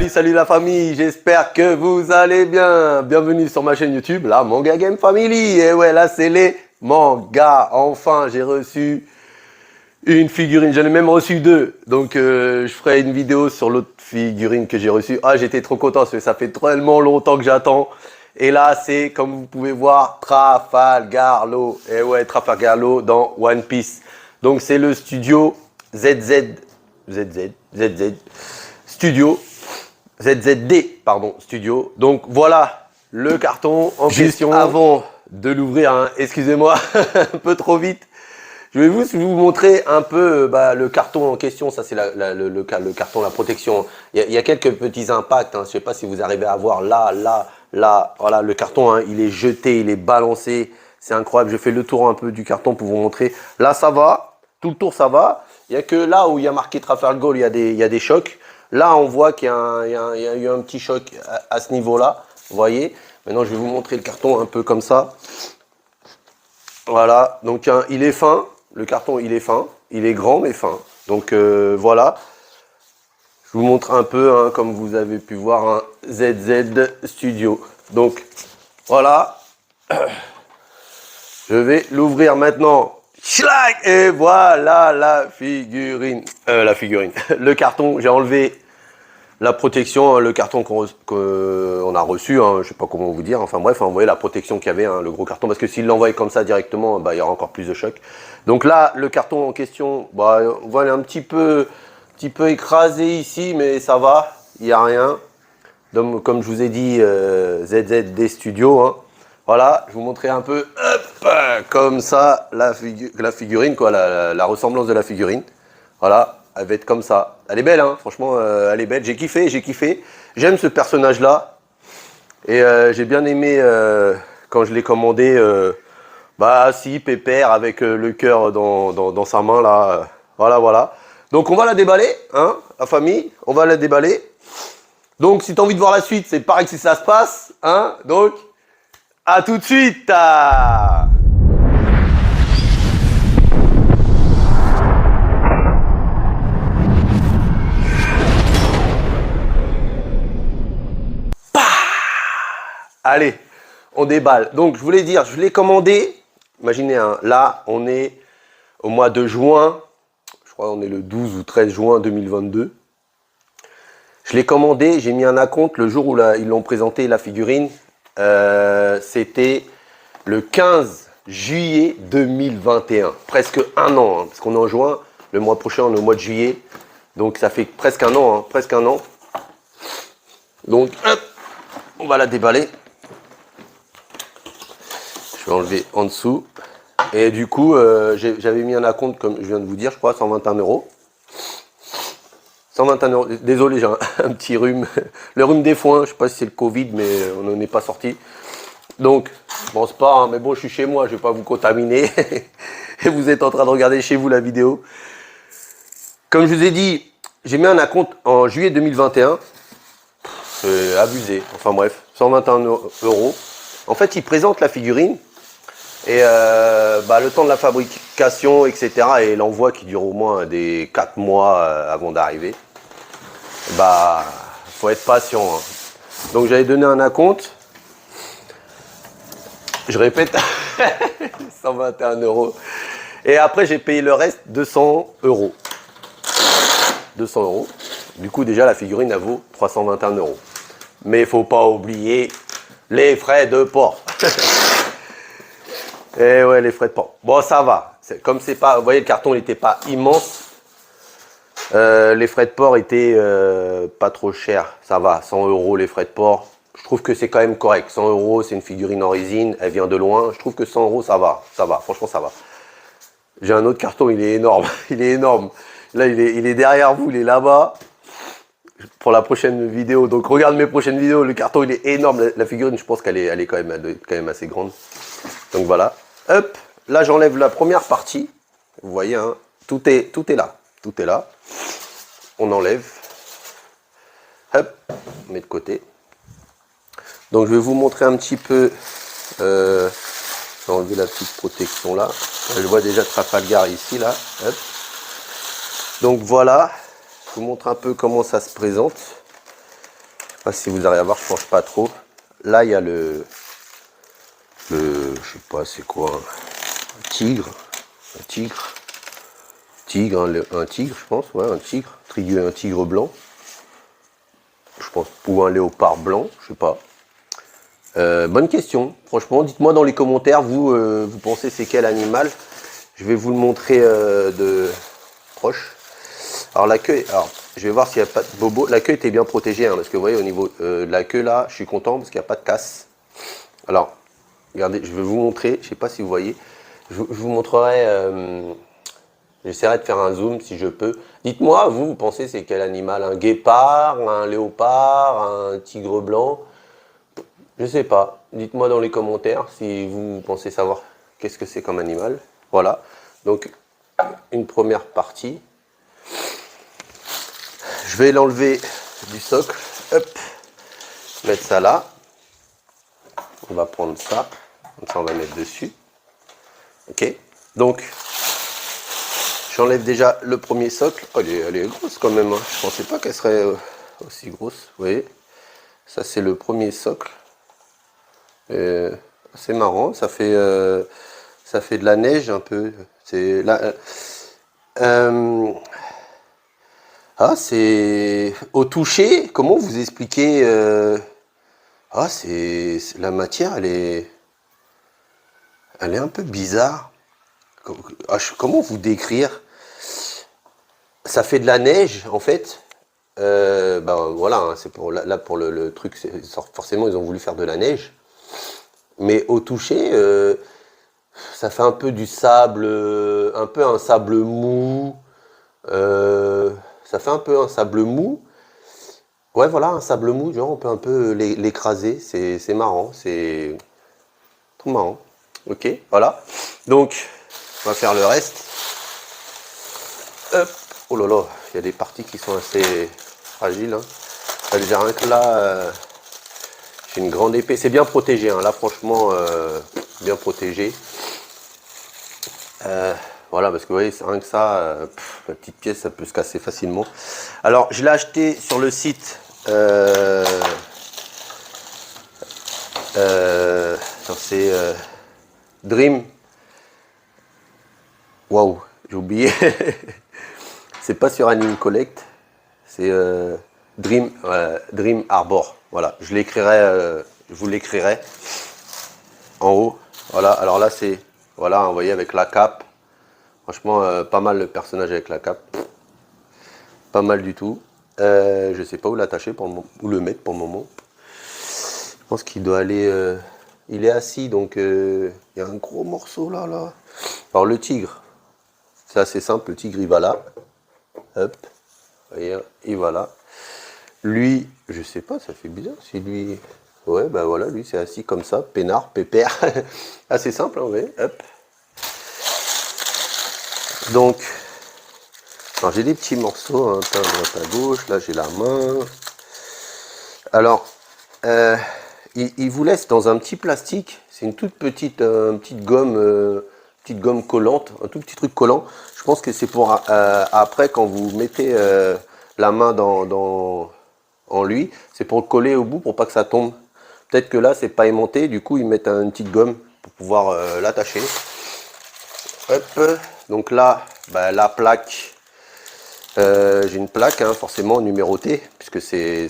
Salut la famille, j'espère que vous allez bien. Bienvenue sur ma chaîne YouTube, la Manga Game Family. Et ouais, là c'est les mangas. Enfin, j'ai reçu une figurine, j'en ai même reçu deux. Donc je ferai une vidéo sur l'autre figurine que j'ai reçue. Ah, j'étais trop content parce que ça fait tellement longtemps que j'attends. Et là, c'est, comme vous pouvez voir, Trafalgar Law. Et ouais, Trafalgar Law dans One Piece. Donc c'est le studio ZZ Studio. ZZD, pardon, Studio. Donc voilà le carton en question. Avant de l'ouvrir, hein, excusez-moi, un peu trop vite. Je vais vous montrer un peu le carton en question. Ça, c'est le carton, la protection. Il y a quelques petits impacts. Hein. Je ne sais pas si vous arrivez à voir là. Voilà, le carton, hein, il est jeté, il est balancé. C'est incroyable. Je fais le tour un peu du carton pour vous montrer. Là, ça va. Tout le tour, ça va. Il n'y a que là où il y a marqué Trafalgar, il y a des chocs. Là, on voit qu'il y a eu un petit choc à ce niveau-là. Vous voyez. Maintenant, je vais vous montrer le carton un peu comme ça. Voilà. Donc, il est fin. Le carton, il est fin. Il est grand, mais fin. Donc, voilà. Je vous montre un peu, hein, comme vous avez pu voir, un ZZ Studio. Donc, voilà. Je vais l'ouvrir maintenant. Et voilà la figurine. Le carton, j'ai enlevé la protection, hein, le carton qu'on a reçu, hein, je ne sais pas comment vous dire. Enfin bref, hein, vous voyez la protection qu'il y avait, hein, le gros carton. Parce que s'il l'envoie comme ça directement, il y aura encore plus de choc. Donc là, le carton en question, on voit un petit peu écrasé ici, mais ça va, il n'y a rien. Donc, comme je vous ai dit, ZZD Studio. Hein. Voilà, je vous montrer un peu, hop, comme ça, la figurine, quoi, la ressemblance de la figurine. Voilà, elle va être comme ça. Elle est belle, hein, franchement, elle est belle. J'ai kiffé. J'aime ce personnage-là. Et j'ai bien aimé, quand je l'ai commandé, si, pépère, avec le cœur dans sa main, là. Voilà. Donc, on va la déballer, hein, la famille, on va la déballer. Donc, si tu as envie de voir la suite, c'est pareil que si ça se passe, hein, donc... À tout de suite. Allez, on déballe. Donc, je voulais dire, je l'ai commandé. Imaginez, hein, là, on est au mois de juin. Je crois qu'on est le 12 ou 13 juin 2022. Je l'ai commandé, j'ai mis un acompte le jour où ils l'ont présenté, la figurine. C'était le 15 juillet 2021, presque un an, hein, parce qu'on est en juin, le mois prochain on est au mois de juillet, donc ça fait presque un an, Donc hop, on va la déballer. Je vais enlever en dessous. Et du coup, j'avais mis un acompte, comme je viens de vous dire, je crois, 121 €. 121 €. Désolé, j'ai un petit rhume. Le rhume des foins, je ne sais pas si c'est le Covid, mais on n'en est pas sorti. Donc, je pense pas, hein, mais bon, je suis chez moi, je ne vais pas vous contaminer. Et vous êtes en train de regarder chez vous la vidéo. Comme je vous ai dit, j'ai mis un acompte en juillet 2021. C'est abusé. Enfin bref, 121 €. En fait, ils présentent la figurine. Et le temps de la fabrication, etc. et l'envoi qui dure au moins des 4 mois avant d'arriver. Faut être patient. Hein. Donc j'avais donné un acompte. Je répète, 121 €. Et après j'ai payé le reste, 200 €. 200 €. Du coup déjà la figurine elle vaut 321 €. Mais il ne faut pas oublier les frais de port. Et ouais, les frais de port. Bon, ça va. Comme c'est pas, vous voyez, le carton n'était pas immense. Les frais de port étaient pas trop chers. Ça va, 100 € les frais de port. Je trouve que c'est quand même correct. 100 €, c'est une figurine en résine. Elle vient de loin. Je trouve que 100 €, ça va. Ça va, franchement, ça va. J'ai un autre carton, il est énorme. Il est énorme. Là, il est derrière vous, il est là-bas. Pour la prochaine vidéo. Donc, regarde mes prochaines vidéos. Le carton, il est énorme. La figurine, je pense qu'elle est quand même assez grande. Donc, voilà. Hop, là j'enlève la première partie. Vous voyez, hein, tout est là. Tout est là. On enlève. Hop, on met de côté. Donc je vais vous montrer un petit peu. Je vais enlever la petite protection là. Je vois déjà Trafalgar ici, là. Hop. Donc voilà. Je vous montre un peu comment ça se présente. pas si vous arrivez à voir, je penche pas trop. Là, il y a je sais pas, c'est quoi, un tigre, un tigre, un tigre, je pense, ouais, un tigre blanc, je pense, ou un léopard blanc, je sais pas. Bonne question, franchement, dites-moi dans les commentaires, vous pensez c'est quel animal? Je vais vous le montrer de proche. Alors la queue, alors je vais voir s'il n'y a pas de bobo. La queue était bien protégée, hein, parce que vous voyez au niveau de la queue là, je suis content parce qu'il n'y a pas de casse. Alors, regardez, je vais vous montrer, je ne sais pas si vous voyez, je vous montrerai, j'essaierai de faire un zoom si je peux. Dites-moi, vous pensez c'est quel animal? Un guépard, un léopard, un tigre blanc? Je sais pas. Dites-moi dans les commentaires si vous pensez savoir qu'est-ce que c'est comme animal. Voilà. Donc, une première partie. Je vais l'enlever du socle. Hop. Mettre ça là. On va prendre ça. Comme ça, on va mettre dessus. Ok. Donc, j'enlève déjà le premier socle. Oh, elle est grosse quand même. Hein. Je pensais pas qu'elle serait aussi grosse. Vous voyez. Ça, c'est le premier socle. C'est marrant. Ça fait de la neige un peu. C'est là. Ah, c'est au toucher. Comment vous expliquez Ah, c'est la matière, elle est un peu bizarre. Comment vous décrire? Ça fait de la neige, en fait. Ben voilà, hein, c'est pour là pour le truc. Forcément, ils ont voulu faire de la neige. Mais au toucher, ça fait un peu du sable, un peu un sable mou. Ça fait un peu un sable mou. Ouais, voilà, un sable mou, genre on peut un peu l'écraser. C'est marrant, c'est trop marrant. Ok, voilà. Donc, on va faire le reste. Hop. Oh là là, il y a des parties qui sont assez fragiles. Hein. J'ai rien que là, j'ai une grande épée. C'est bien protégé, hein. Là franchement, bien protégé. Voilà, parce que vous voyez, c'est rien que ça, la petite pièce, ça peut se casser facilement. Alors, je l'ai acheté sur le site. C'est Dream. Waouh, j'ai oublié. C'est pas sur Anime Collect, c'est Dream Arbor. Voilà, je vous l'écrirai en haut. Voilà, alors là c'est, voilà, vous voyez avec la cape. Franchement, pas mal le personnage avec la cape. Pas mal du tout. Je sais pas où l'attacher pour le moment, où le mettre pour le moment. Je pense qu'il doit aller. Il est assis, donc il y a un gros morceau là. Alors le tigre, c'est assez simple. Le tigre, il va là. Hop. Vous voyez, il va là. Lui, je sais pas, ça fait bizarre. Si lui. Ouais, bah voilà, lui c'est assis comme ça, peinard, pépère. Assez simple, hein, vous voyez. Hop. Donc, j'ai des petits morceaux, hein, à droite à gauche. Là, j'ai la main. Alors, il vous laisse dans un petit plastique. C'est une toute petite, petite gomme collante, un tout petit truc collant. Je pense que c'est pour après quand vous mettez la main en lui, c'est pour le coller au bout pour pas que ça tombe. Peut-être que là c'est pas aimanté, du coup ils mettent une petite gomme pour pouvoir l'attacher. Hop. Donc là, bah, la plaque. J'ai une plaque, hein, forcément numérotée, puisque c'est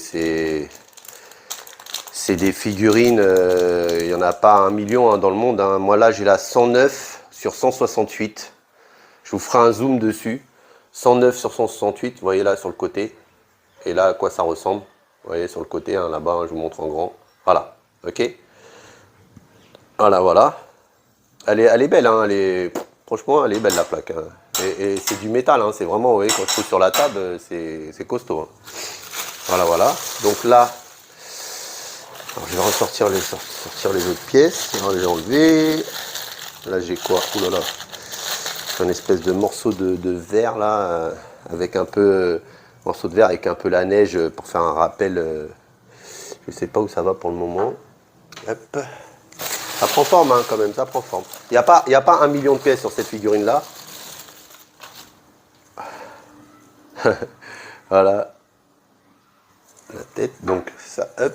des figurines, il n'y en a pas 1 million hein, dans le monde. Hein. Moi là j'ai la 109 sur 168. Je vous ferai un zoom dessus. 109 sur 168, vous voyez là sur le côté. Et là à quoi ça ressemble. Vous voyez sur le côté, hein, là-bas, hein, je vous montre en grand. Voilà, ok. Voilà, voilà. Elle est belle, hein, franchement elle est belle la plaque. Hein. Et c'est du métal, hein, c'est vraiment, vous voyez, quand je pose sur la table, c'est costaud. Hein. Voilà, voilà. Donc là, alors, je vais sortir les autres pièces. On va les enlever. Là, j'ai quoi? Ouh là là. Un espèce de morceau de verre là, avec un peu morceau de verre avec un peu la neige pour faire un rappel. Je sais pas où ça va pour le moment. Hop. Ça prend forme hein, quand même, ça prend forme. Il n'y a pas 1 million de pièces sur cette figurine là. Voilà. la tête, donc ça, hop.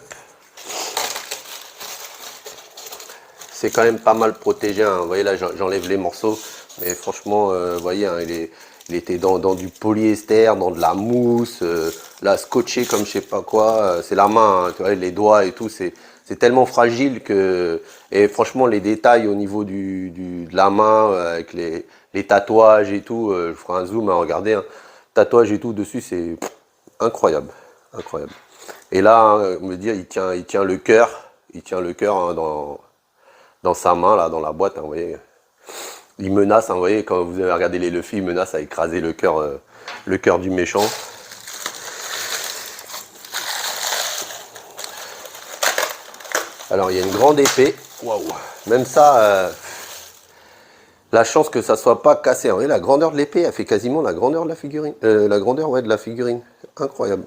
C'est quand même pas mal protégé, hein. Vous voyez là, j'enlève les morceaux, mais franchement, vous voyez, hein, il était dans du polyester, dans de la mousse, là, scotché comme je sais pas quoi, c'est la main, hein, tu vois, les doigts et tout, c'est tellement fragile que, et franchement, les détails au niveau de la main, avec les tatouages et tout, je ferai un zoom, hein, regardez, hein, tatouages et tout dessus, c'est incroyable, incroyable. Et là, hein, me dire, il tient le cœur hein, dans sa main, là, dans la boîte, hein, vous voyez. Il menace, hein, vous voyez, quand vous avez regardé les Luffy, il menace à écraser le cœur du méchant. Alors, il y a une grande épée. Waouh. Même ça, la chance que ça soit pas cassé. Vous voyez, la grandeur de l'épée, elle fait quasiment la grandeur de la figurine. La grandeur, ouais, de la figurine. Incroyable.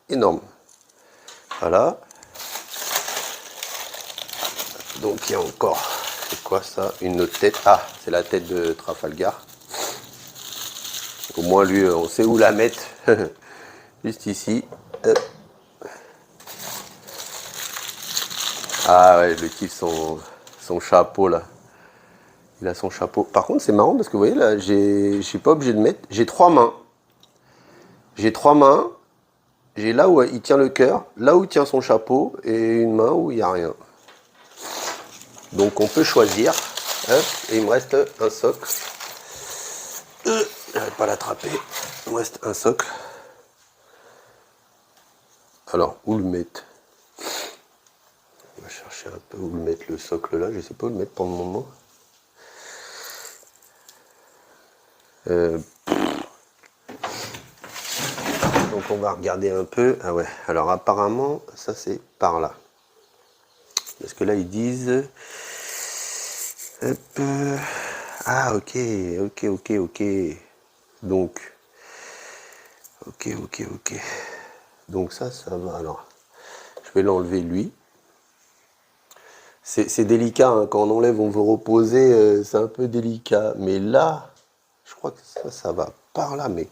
Énorme. Voilà. Donc, il y a encore... C'est quoi ça? Une autre tête. Ah, c'est la tête de Trafalgar. Au moins, lui, on sait où la mettre. Juste ici. Ah ouais, le kiffe son chapeau là. Il a son chapeau. Par contre, c'est marrant parce que vous voyez là, je suis pas obligé de mettre. J'ai trois mains. J'ai trois mains. J'ai là où il tient le cœur, là où il tient son chapeau, et une main où il n'y a rien. Donc on peut choisir. Hop, et il me reste un socle. J'arrive pas à l'attraper. Il me reste un socle. Alors, où le mettre? On va chercher un peu où le mettre le socle là. Je sais pas où le mettre pour le moment. Donc on va regarder un peu. Ah ouais, alors apparemment, ça c'est par là. Parce que là ils disent... Hop, ah ok, ok. Donc, ok. Donc ça va. Alors, je vais l'enlever lui. C'est délicat, hein. Quand on enlève, on veut reposer, c'est un peu délicat. Mais là, je crois que ça va par là. Mais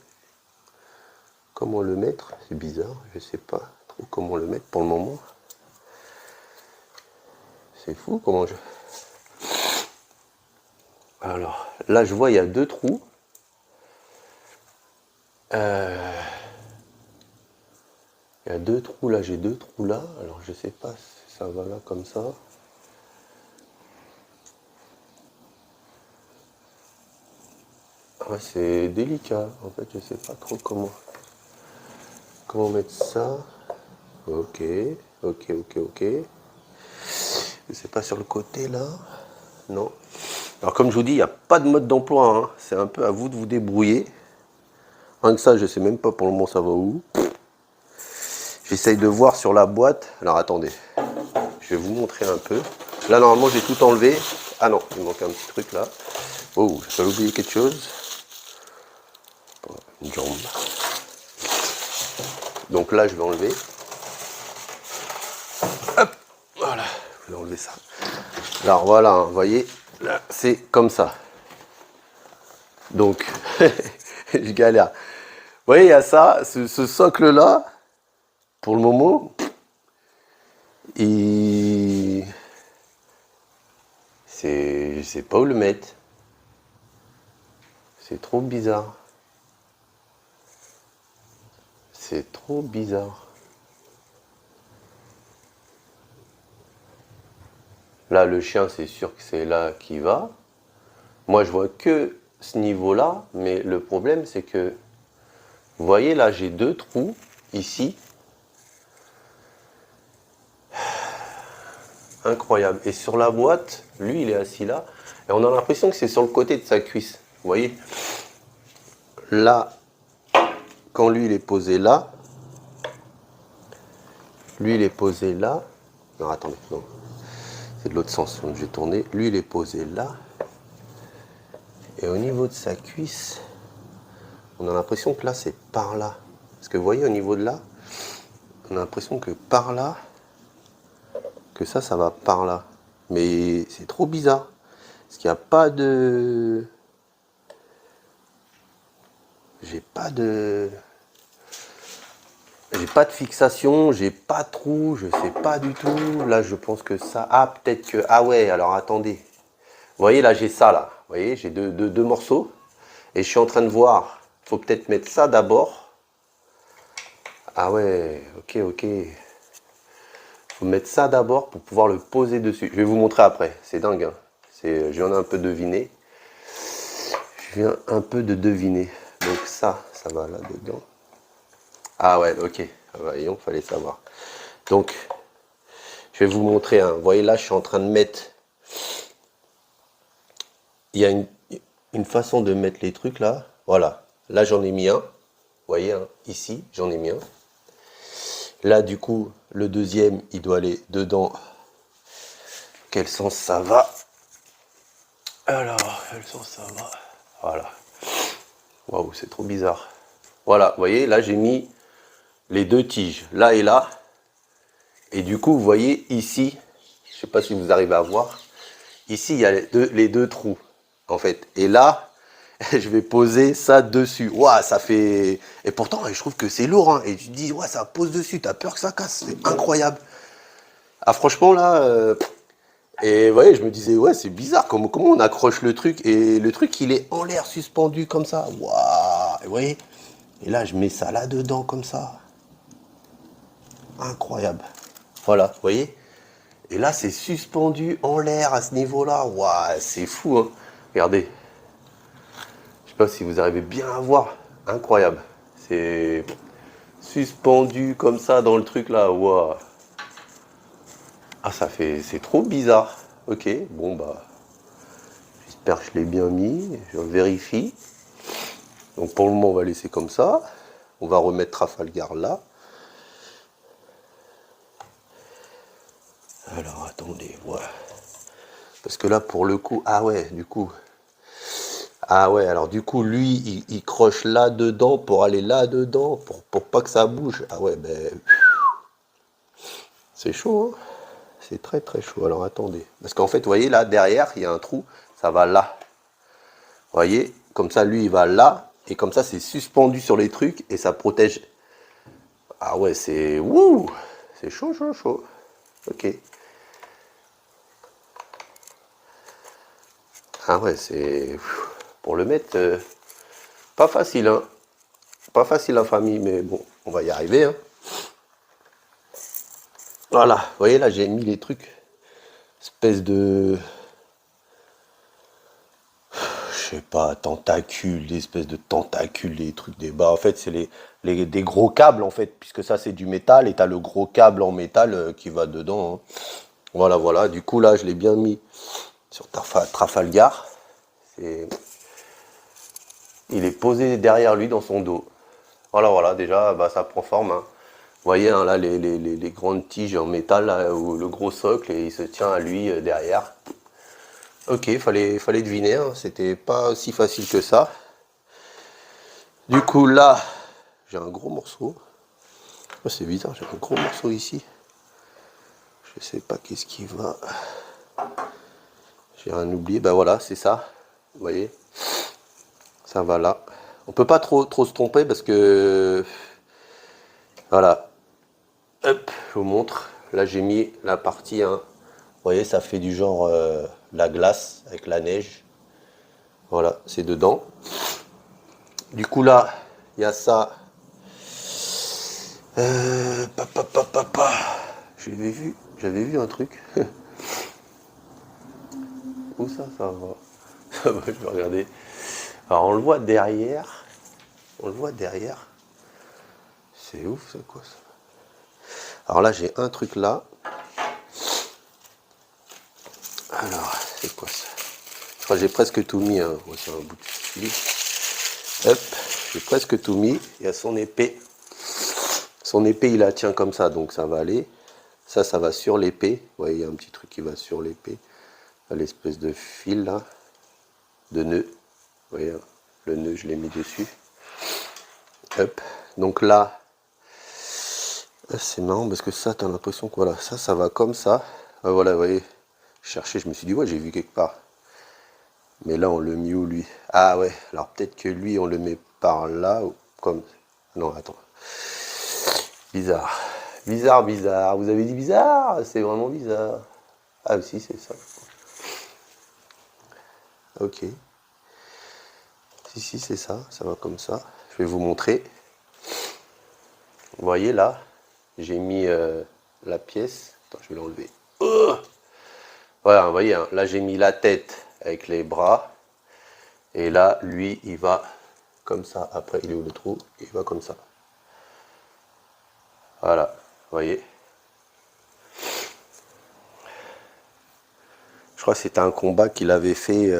comment le mettre? C'est bizarre, je sais pas trop comment le mettre pour le moment. C'est fou comment je... Alors, là je vois il y a deux trous. Il y a deux trous là, j'ai deux trous là. Alors je sais pas si ça va là comme ça. Ouais, c'est délicat. En fait, je sais pas trop comment mettre ça. Ok. C'est pas sur le côté là. Non. Alors comme je vous dis, il n'y a pas de mode d'emploi, hein. C'est un peu à vous de vous débrouiller. Rien que ça, je sais même pas pour le moment ça va où. J'essaye de voir sur la boîte. Alors attendez, je vais vous montrer un peu. Là normalement j'ai tout enlevé. Ah non, il manque un petit truc là. Oh, j'ai oublié quelque chose. Une jambe. Donc là je vais enlever. Hop, voilà, je vais enlever ça. Alors voilà, hein, vous voyez, là c'est comme ça. Donc, je galère. Vous voyez, il y a ça, ce socle-là, pour le moment, je sais pas où le mettre. C'est trop bizarre. C'est trop bizarre. Là, le chien, c'est sûr que c'est là qu'il va. Moi, je vois que ce niveau-là, mais le problème, c'est que, vous voyez, là, j'ai deux trous, ici. Incroyable. Et sur la boîte, lui, il est assis là. Et on a l'impression que c'est sur le côté de sa cuisse. Vous voyez? Là, quand lui, il est posé là. Lui, il est posé là. Non, attendez, non. C'est de l'autre sens. Donc, je vais tourner. Lui, il est posé là. Et au niveau de sa cuisse, on a l'impression que là, c'est par là. Parce que vous voyez, au niveau de là, on a l'impression que par là, que ça va par là. Mais c'est trop bizarre. Parce qu'il n'y a pas de... J'ai pas de... J'ai pas de fixation, j'ai pas de trou, je sais pas du tout. Là, je pense que ça... Ah, peut-être que... Ah ouais, alors attendez. Vous voyez, là, j'ai ça, là. Vous voyez, j'ai deux morceaux. Et je suis en train de voir. Faut peut-être mettre ça d'abord. Ah ouais, ok, ok. Faut mettre ça d'abord pour pouvoir le poser dessus. Je vais vous montrer après. C'est dingue, hein. Je viens un peu deviner. Je viens un peu de deviner. Donc ça va là-dedans. Ah ouais, ok. Voyons, fallait savoir. Donc, je vais vous montrer. Hein. Vous voyez, là, je suis en train de mettre... Il y a une façon de mettre les trucs, là. Voilà. Là, j'en ai mis un. Vous voyez, hein, ici, j'en ai mis un. Là, du coup, le deuxième, il doit aller dedans. Quel sens ça va? Alors, quel sens ça va? Voilà. Waouh, c'est trop bizarre. Voilà, vous voyez, là, j'ai mis les deux tiges, là et là. Et du coup, vous voyez, ici, je ne sais pas si vous arrivez à voir, ici, il y a les deux trous, en fait. Et là, je vais poser ça dessus. Waouh, ça fait... Et pourtant, je trouve que c'est lourd. Hein. Et tu te dis, ouais, ça pose dessus, t'as peur que ça casse. C'est incroyable. Ah, franchement, là... Et vous voyez, je me disais, ouais, c'est bizarre, comment on accroche le truc. Et le truc, il est en l'air, suspendu comme ça. Waouh, vous voyez. Et là, je mets ça là-dedans, comme ça. Incroyable. Voilà, vous voyez. Et là, c'est suspendu en l'air à ce niveau-là. Waouh, c'est fou, hein. Regardez. Je sais pas si vous arrivez bien à voir. Incroyable. C'est suspendu comme ça dans le truc là. Waouh. Ah, c'est trop bizarre. Ok, bon bah, j'espère que je l'ai bien mis. Je vérifie. Donc pour le moment, on va laisser comme ça. On va remettre Trafalgar là. Alors attendez, voilà. Parce que là, pour le coup, ah ouais, du coup. Ah ouais, alors du coup, lui, il croche là-dedans pour aller là-dedans, pour pas que ça bouge. Ah ouais, ben... C'est chaud, hein. C'est très très chaud. Alors attendez. Parce qu'en fait, vous voyez, là, derrière, il y a un trou. Ça va là. Vous voyez, comme ça, lui, il va là. Et comme ça, c'est suspendu sur les trucs et ça protège. Ah ouais, c'est... Wouh! C'est chaud, chaud, chaud. Ok. Ah ouais, c'est... Pour le mettre... pas facile, hein. Pas facile, la famille, mais bon, on va y arriver, hein. Voilà, vous voyez, là, j'ai mis les trucs. Espèce de... Je sais pas, tentacules, des espèces de tentacules, des trucs des bas. En fait, c'est des gros câbles, en fait, puisque ça, c'est du métal, et t'as le gros câble en métal qui va dedans, hein. Voilà, voilà. Du coup, là, je l'ai bien mis sur Trafalgar. Il est posé derrière lui, dans son dos. Voilà, voilà, déjà, bah, ça prend forme, hein. Vous voyez, hein, là, les grandes tiges en métal, là, ou le gros socle, et il se tient à lui derrière. Ok, fallait deviner, hein. C'était pas aussi facile que ça. Du coup, là, j'ai un gros morceau. Oh, c'est bizarre, j'ai un gros morceau ici. Je sais pas qu'est-ce qui va. J'ai rien oublié. Ben voilà, c'est ça. Vous voyez, ça va là. On peut pas trop se tromper parce que voilà. Hop, je vous montre. Là, j'ai mis la partie 1. Vous voyez, ça fait du genre la glace avec la neige. Voilà, c'est dedans. Du coup, là, il y a ça. J'avais vu un truc. Où ça va? Ça va, je vais regarder. Alors, on le voit derrière. On le voit derrière. C'est ouf, c'est quoi ça? Alors là, j'ai un truc là. Alors, c'est quoi ça? Je crois que j'ai presque tout mis. Hein. C'est un bout de fil. Hop, j'ai presque tout mis. Il y a son épée. Son épée, il la tient comme ça, donc ça va aller. Ça va sur l'épée. Vous voyez, il y a un petit truc qui va sur l'épée. L'espèce de fil là. De nœud. Vous voyez, le nœud, je l'ai mis dessus. Hop. Donc là, c'est marrant parce que ça, tu as l'impression que voilà, ça va comme ça. Voilà, vous voyez. Je cherchais, je me suis dit, ouais, j'ai vu quelque part. Mais là, on le met où, lui? Ah ouais, alors peut-être que lui, on le met par là, ou comme... Non, attends. Bizarre. Bizarre, bizarre. Vous avez dit bizarre? C'est vraiment bizarre. Ah si, c'est ça. Ok. Si, c'est ça. Ça va comme ça. Je vais vous montrer. Vous voyez là, j'ai mis la pièce. Attends, je vais l'enlever. Voilà, vous voyez, hein, là j'ai mis la tête avec les bras. Et là, lui, il va comme ça. Après, il est où le trou? Il va comme ça. Voilà, vous voyez. Je crois que c'était un combat qu'il avait fait.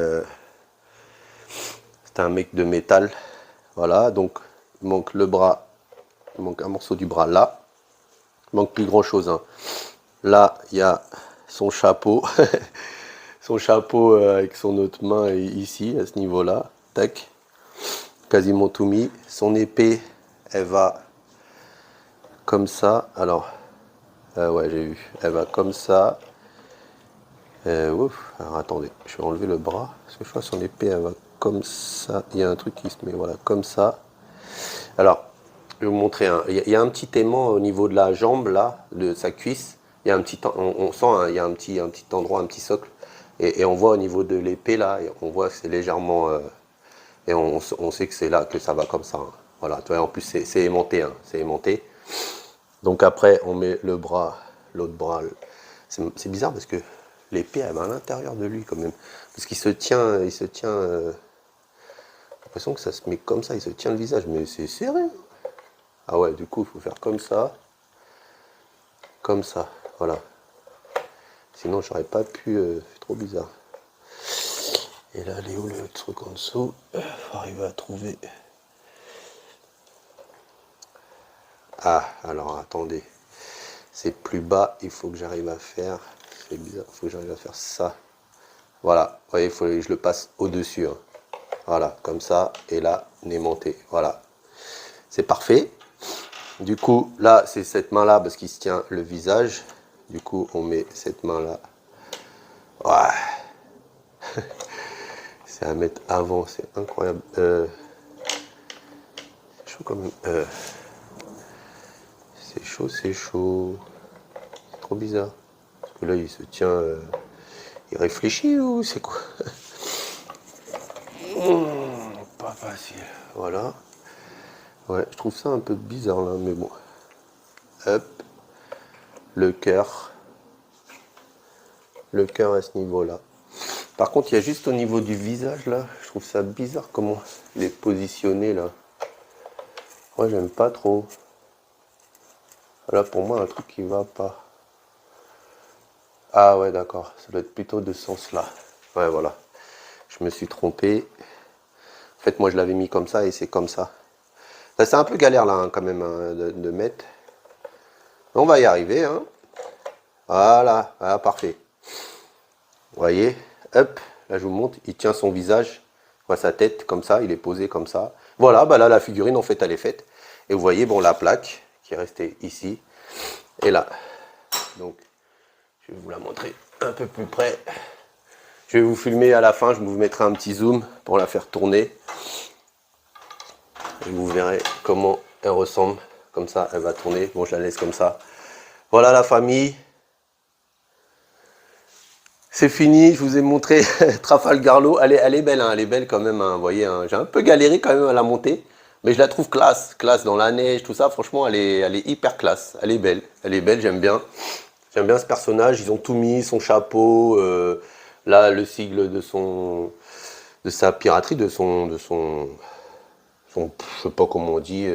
C'était un mec de métal. Voilà, donc il manque le bras. Il manque un morceau du bras là. Il manque plus grand chose. Hein. Là, il y a son chapeau. Son chapeau avec son autre main ici, à ce niveau-là. Tac. Quasiment tout mis. Son épée, elle va comme ça. Alors, ouais, j'ai vu. Elle va comme ça. Ouf. Alors, attendez, je vais enlever le bras. Parce que je crois que son épée, elle va comme ça. Il y a un truc qui se met, voilà, comme ça. Alors, je vais vous montrer. Il y a un petit aimant au niveau de la jambe, là, de sa cuisse. Il y a un petit, on sent, hein, il y a un petit endroit, un petit socle. Et on voit au niveau de l'épée, là, on voit que c'est légèrement... et on sait que c'est là que ça va comme ça. Hein. Voilà, tu vois, en plus, c'est aimanté. Hein, c'est aimanté. Donc après, on met le bras, l'autre bras. C'est bizarre parce que l'épée, elle va à l'intérieur de lui quand même. Parce qu'il se tient... j'ai l'impression que ça se met comme ça, il se tient le visage. Mais c'est serré. Ah ouais, du coup, il faut faire comme ça. Comme ça, voilà. Sinon, j'aurais pas pu... c'est trop bizarre. Et là, il est où le truc en dessous? Il faut arriver à trouver... Ah, alors, attendez. C'est plus bas, il faut que j'arrive à faire... C'est bizarre, il faut que j'arrive à faire ça. Voilà, vous voyez, il faut que je le passe au-dessus. Hein. Voilà, comme ça. Et là, aimanté. Voilà. C'est parfait. Du coup, là, c'est cette main-là parce qu'il se tient le visage. Du coup, on met cette main-là. Ouais. C'est à mettre avant, c'est incroyable. C'est chaud quand même. C'est chaud, c'est chaud. C'est trop bizarre. Parce que là, il se tient... il réfléchit ou c'est quoi? Pas facile. Voilà. Ouais, je trouve ça un peu bizarre là, mais bon. Hop. Le cœur. Le cœur à ce niveau-là. Par contre, il y a juste au niveau du visage là, je trouve ça bizarre comment il est positionné là. Moi, j'aime pas trop. Là, pour moi, un truc qui va pas. Ah ouais, d'accord. Ça doit être plutôt de ce sens-là. Ouais, voilà. Je me suis trompé. En fait, moi, je l'avais mis comme ça et c'est comme ça. Ça, c'est un peu galère là, hein, quand même, hein, de mettre. On va y arriver. Hein. Voilà. Ah, parfait. Vous voyez, hop, là je vous montre, il tient son visage, voit sa tête comme ça, il est posé comme ça. Voilà, bah là la figurine en fait elle est faite. Et vous voyez, bon, la plaque qui est restée ici et là. Donc, je vais vous la montrer un peu plus près. Je vais vous filmer à la fin, je vous mettrai un petit zoom pour la faire tourner. Et vous verrez comment elle ressemble. Comme ça, elle va tourner. Bon, je la laisse comme ça. Voilà la famille. C'est fini, je vous ai montré Trafalgar Law. Elle est belle, hein, elle est belle quand même. Hein, vous voyez, hein, j'ai un peu galéré quand même à la monter. Mais je la trouve classe, classe dans la neige, tout ça. Franchement, elle est hyper classe. Elle est belle, j'aime bien. J'aime bien ce personnage. Ils ont tout mis, son chapeau, là, le sigle de sa piraterie, je sais pas comment on dit.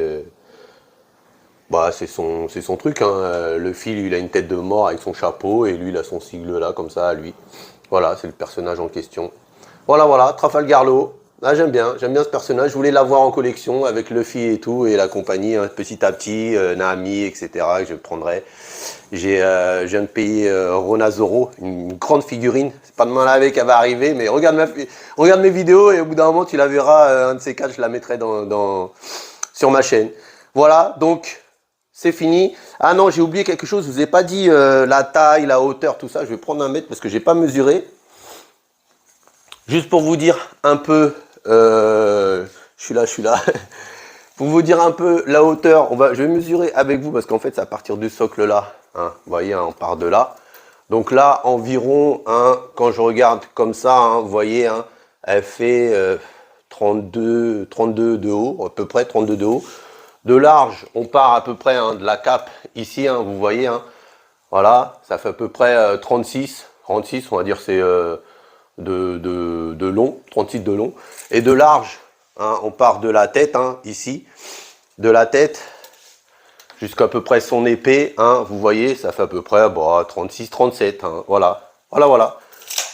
Bah, c'est son truc, hein. Le fil, il a une tête de mort avec son chapeau et lui, il a son sigle là, comme ça, à lui. Voilà, c'est le personnage en question. Voilà, Trafalgar Law. Ah, j'aime bien ce personnage. Je voulais l'avoir en collection avec Luffy et tout, et la compagnie, hein, petit à petit, Nami, etc., que je prendrai. Je viens de payer Rona Zoro, une grande figurine. C'est pas demain la veille qu'elle va arriver, mais regarde mes vidéos et au bout d'un moment, tu la verras. Un de ces quatre, je la mettrai sur ma chaîne. Voilà, donc... C'est fini. Ah non, j'ai oublié quelque chose. Je vous ai pas dit la taille, la hauteur, tout ça. Je vais prendre un mètre parce que j'ai pas mesuré. Juste pour vous dire un peu. Je suis là. Pour vous dire un peu la hauteur, je vais mesurer avec vous parce qu'en fait, c'est à partir du socle là. Hein, vous voyez, hein, on part de là. Donc là, environ, hein, quand je regarde comme ça, hein, vous voyez, hein, elle fait 32 de haut, à peu près 32 de haut. De large, on part à peu près hein, de la cape ici, hein, vous voyez. Hein, voilà, ça fait à peu près 36, on va dire c'est de long, 36 de long. Et de large, hein, on part de la tête, hein, ici, de la tête jusqu'à peu près son épée, hein, vous voyez, ça fait à peu près 36, 37, hein, voilà.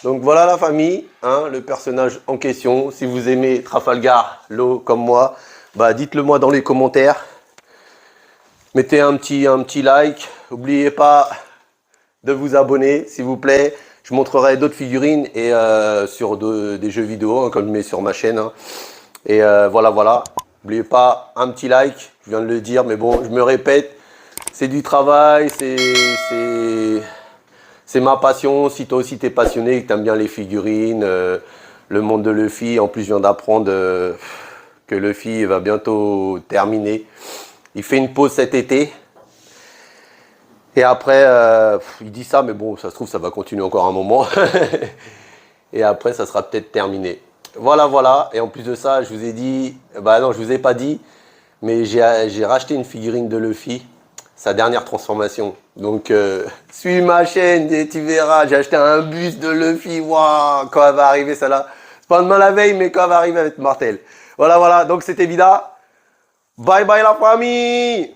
Donc voilà la famille, hein, le personnage en question. Si vous aimez Trafalgar Law comme moi, bah dites-le moi dans les commentaires. Mettez un petit like. N'oubliez pas de vous abonner, s'il vous plaît. Je montrerai d'autres figurines et sur des jeux vidéo, hein, comme je mets sur ma chaîne. Hein. Et voilà. N'oubliez pas un petit like, je viens de le dire, mais bon, je me répète, c'est du travail, c'est ma passion. Si toi aussi t'es passionné, que t'aimes bien les figurines, le monde de Luffy, en plus je viens d'apprendre que Luffy va bientôt terminer. Il fait une pause cet été. Et après, il dit ça, mais bon, ça se trouve, ça va continuer encore un moment. Et après, ça sera peut-être terminé. Voilà. Et en plus de ça, je vous ai dit, bah non, je vous ai pas dit, mais j'ai racheté une figurine de Luffy, sa dernière transformation. Donc, suis ma chaîne et tu verras, j'ai acheté un buste de Luffy. Waouh, quand elle va arriver, celle-là. C'est pas demain la veille, mais quand elle va arriver avec Martel. Voilà. Donc, c'était Vida. Bye bye la famille!